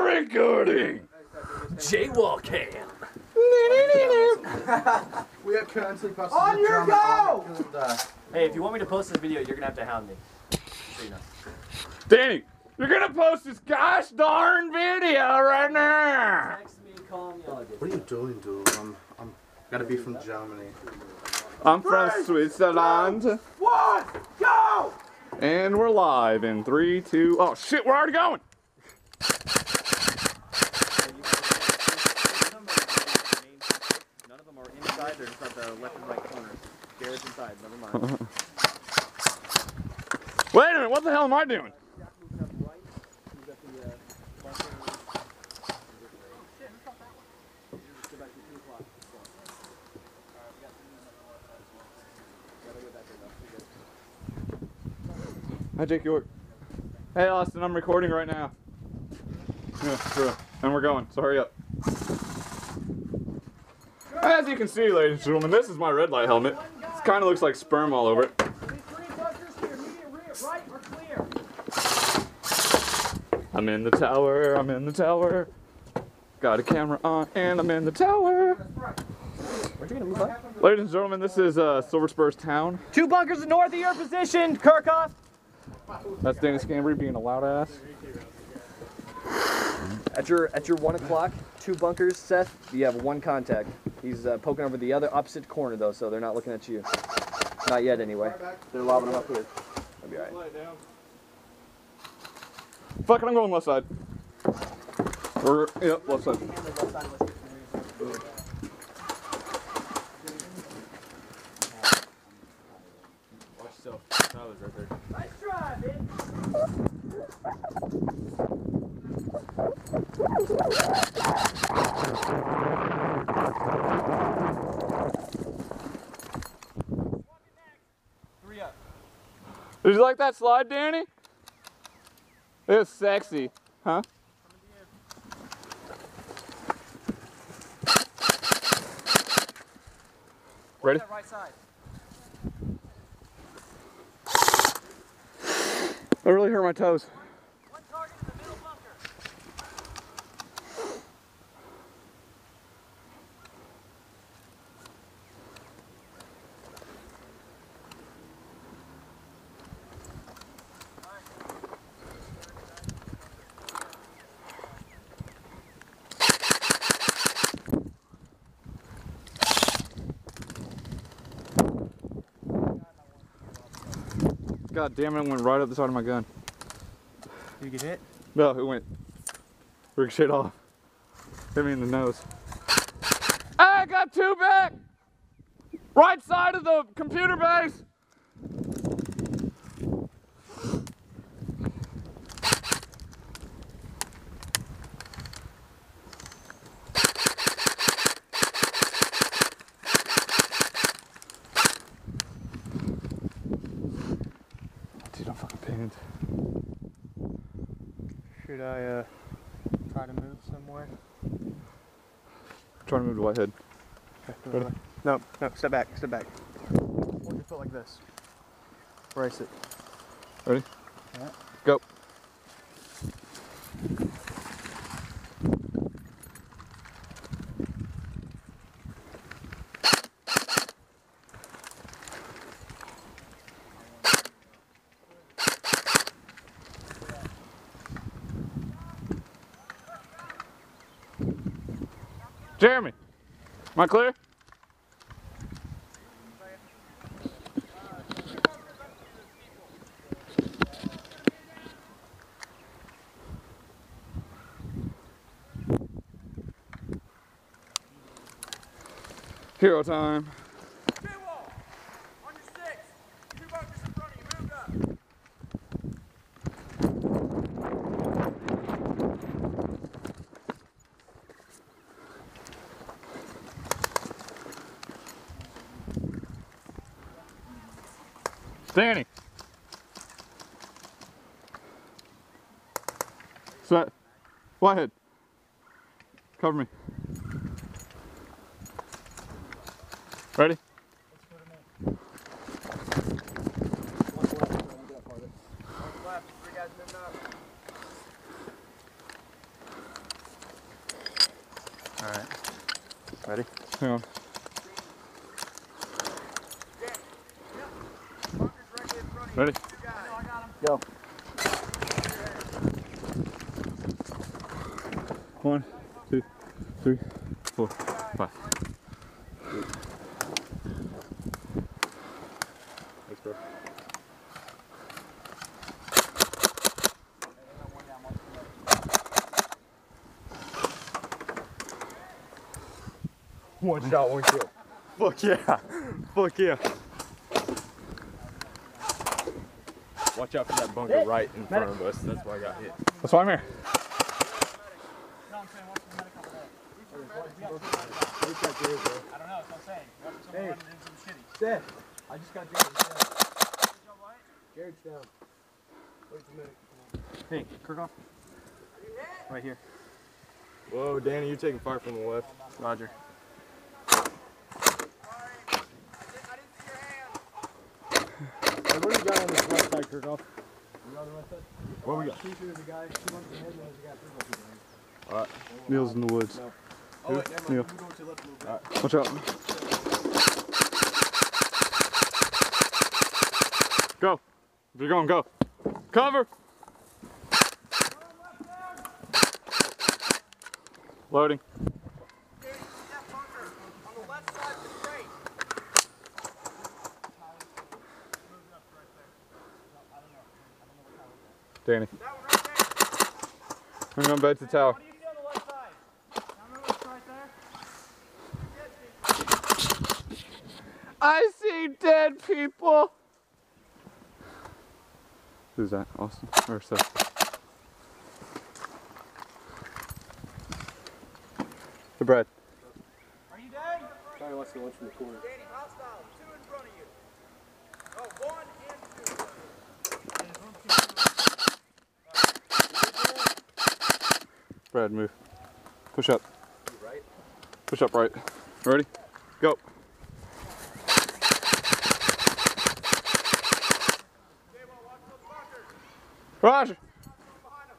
recording. J-Wal cam. We are currently posting On your go! Hey, if you want me to post this video, you're gonna have to hound me. So you know. Danny, you're gonna post this gosh darn video right now. Text me, call me, all that What are you doing, dude? I'm gotta be from Germany. I'm from Switzerland. 1, go! And we're live in 3, 2. Oh shit, we're already going. None of them are inside, they're just at the left and right corners. Garrett's inside, never mind. Wait a minute, what the hell am I doing? Hi, Jake York. Hey, Austin, I'm recording right now. Yeah, true. And we're going, so hurry up. As you can see, ladies and gentlemen, this is my red light helmet. It kind of looks like sperm all over it. I'm in the tower, I'm in the tower. Got a camera on, and I'm in the tower. Where'd you gonna move on? Ladies and gentlemen, this is Silver Spurs Town. 2 bunkers north of your position, Kirkhoff. That's Danny Scambry being a loud ass. At your 1 o'clock, 2 bunkers, Seth. You have 1 contact. He's poking over the other opposite corner though, so they're not looking at you. Not yet, anyway. They're lobbing them up here. That'll be alright. Fuck it, I'm going left side. Or, yep, left side. Watch yourself. Tyler's right there. Nice try, bitch. Did you like that slide, Danny? It was sexy, huh? Ready? Right side. That really hurt my toes. One target in the middle bunker. God damn it, it went right up the side of my gun. Did you get hit? No, it went ricocheted off. Hit me in the nose. I got 2 back! Right side of the computer base! Dude, I'm fucking pained. Should I try to move somewhere? Trying to move to Whitehead. Ready? No, step back, step back. Hold your foot like this. Brace it. Ready? Yeah. Go. Jeremy, am I clear? Hero time. J-Wal, on your 6. 2 bunkers in front of you, moved up. Danny. Set. Whitehead. Cover me. Ready? Alright. Ready? Hang on. Ready? Go. 1, 2, 3, 4, 5. Thanks, bro. One shot, one kill. Fuck yeah. Fuck yeah. Watch out for that bunker right in front of us. That's why I got hit. That's why I'm here. I don't know, that's what I'm saying. Hey, Seth, I just got Jared. Jared's down. Wait a minute. Hey, Kirkhoff. Right here. Whoa, Danny, you're taking fire from the left. Roger. Hey, what do you got on this left side, Kirkhoff? What we got? Alright. Neil's in the woods. No. Oh, wait, never mind. Neil. We're going to the left a little bit. Watch out. Go. If you're going, go. Cover. Loading. Danny. I'm going back to the tower. I see dead people. Who's that? Austin? Or Seth? The bread. Are you dead? Trying to watch the lunch from the corner. Danny, hostile. 2 in front of you. Oh, 1 and 2. Brad, move. Push up. Right? Push up right. Ready? Go. J-Wal, watch those bunkers. Roger. Behind them.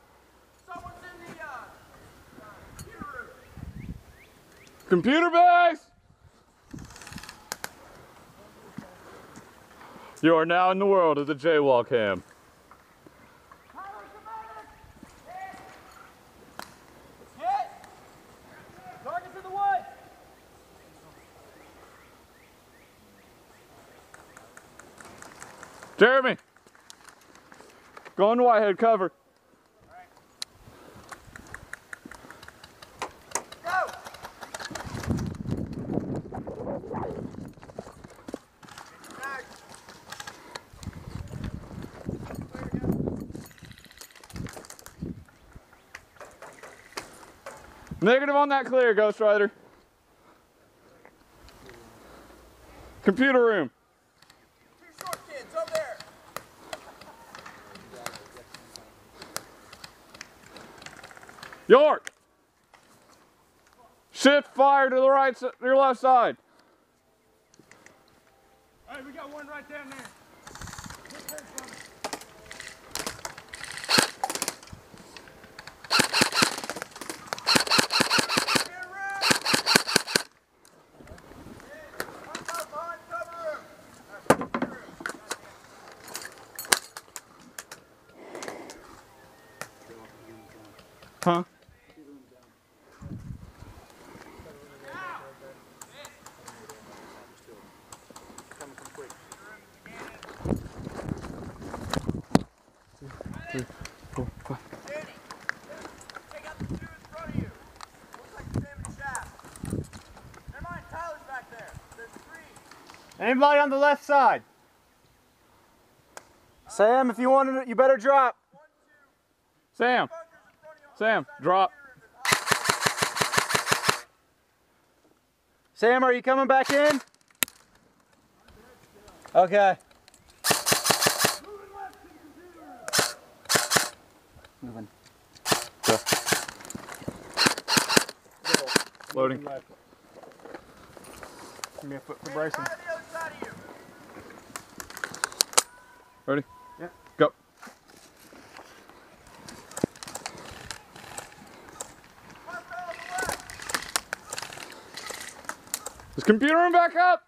Someone's in the computer room. Computer base! You are now in the world of the J-Wal cam. Target's in the woods. Jeremy! Go into Whitehead, cover. Go. Negative on that clear, Ghost Rider. Computer room. 2 short kids over there. York! Shift fire to the right, your left side. All right, we got one right down there. Huh? Three, 4, 5. Danny, take out the 2 in front of you. Looks like the same shaft. Never mind, Tyler's back there. There's 3. Anybody on the left side? Sam, if you want to, you better drop. Sam! Sam, drop. Sam, are you coming back in? Okay. Moving. Go. Loading. Give me a foot for Bryson. Right on the other side of you. Ready? Yeah. Go. Is computer room back up?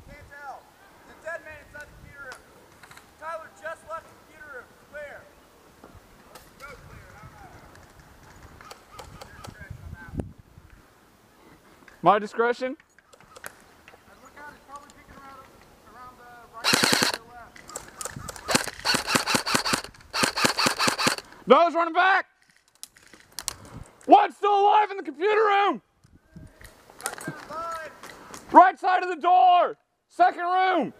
Can't tell. There's a dead man inside the computer room. Tyler just left the computer room. Clear. Go clear. I don't know. Your discretion, I'm out. My discretion? And look out, he's probably peeking around the right side to the left. No, he's running back! One's still alive in the computer room! Right side of the door! Second room!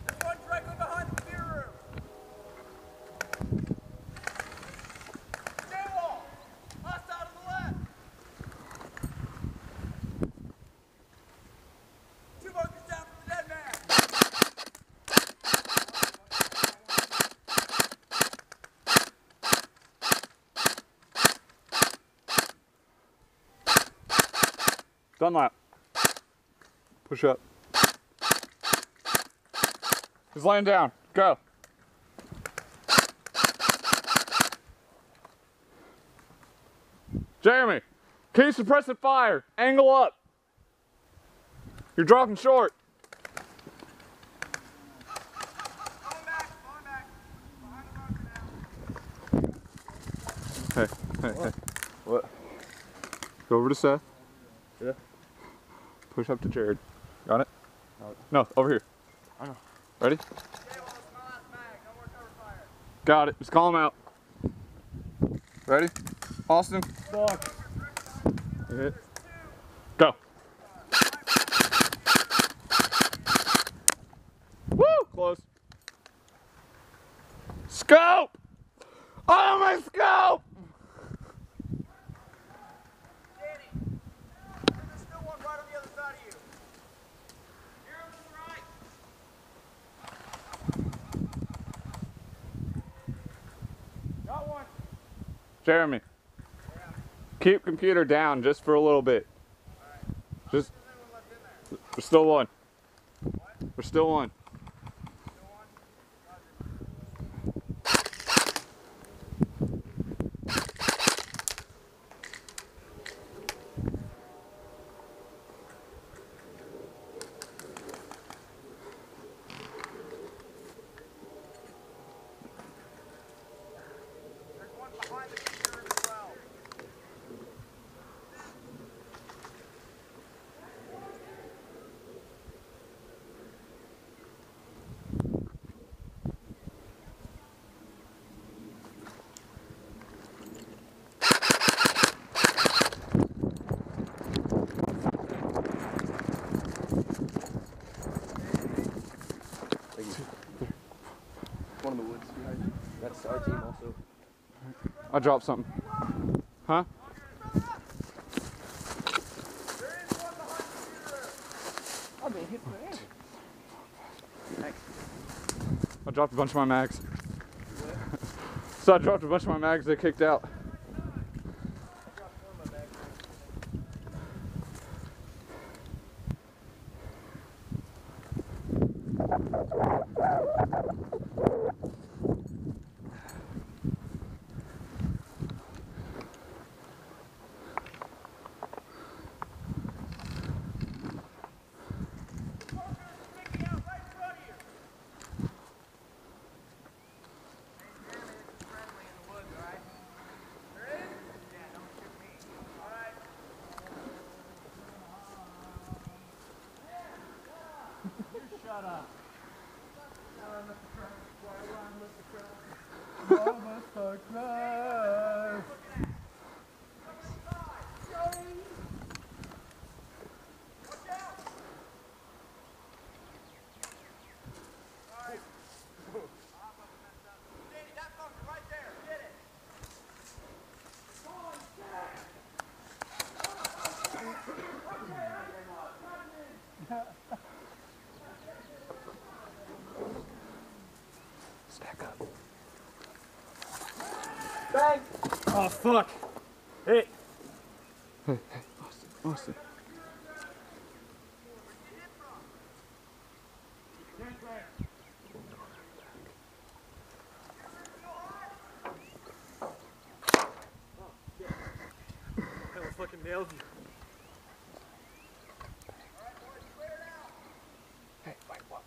There's one directly behind the computer room. J-Wal! Hostile to the left. 2 bunkers down from the dead man. Dunlap. Push up. He's laying down. Go. Jeremy, can you suppress the fire? Angle up. You're dropping short. Falling back. Behind the bunker now. Hey. What? Go over to Seth. Yeah. Push up to Jared. Got it? No, over here. I know. Ready? J-Wal, this is my last mag. No more cover fire. Got it. Just call him out. Ready? Austin? Fuck. You hit. Go. Woo! Close. Scope! Oh, my scope! Danny, there's still one right on the other side of you. Here to the right. Got one. Jeremy. Keep computer down just for a little bit. Just. There's still one. There's still one. There's one behind the computer room as well. One in the woods behind you. That's our team also. I dropped something. Huh? I'm being hit for air. I dropped a bunch of my mags. So I dropped a bunch of my mags, they kicked out. Sticking out right in front of you. Friendly in the woods, all right? There is? Yeah, don't shoot me. All right. Shut up. Danny, that bunker right there. Get it. Stack up. Bang! Oh, fuck. Hey. Hey, Austin. nailed you. Hey, wait, what?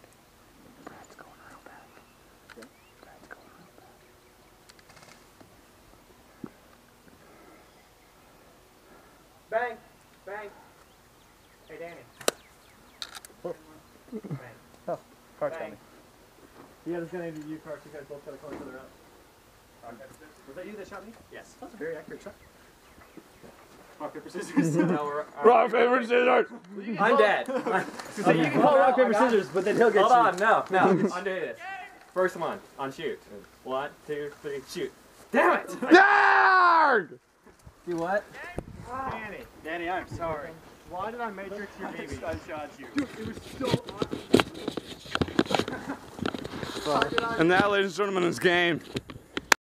Brad's going real bad. Brad's going real bad. Bang! Bang! Hey, Danny. Bang. Oh, car's Bang. coming. Yeah, there's gonna be you cards. You guys both gotta call each other out. Was that you that shot me? Yes. That's a very accurate shot. Rock, paper, scissors. Rock, paper, scissors! I'm dead. So you can call rock, paper, scissors, but then he'll get Hold you. on, no. Undo this. First one, on shoot. 1, 2, 3, shoot. Damn it! Yarg! Do what? Danny, I'm sorry. Why did I matrix your baby? I shot you. Dude, it was so awesome. And that, ladies and gentlemen, is game.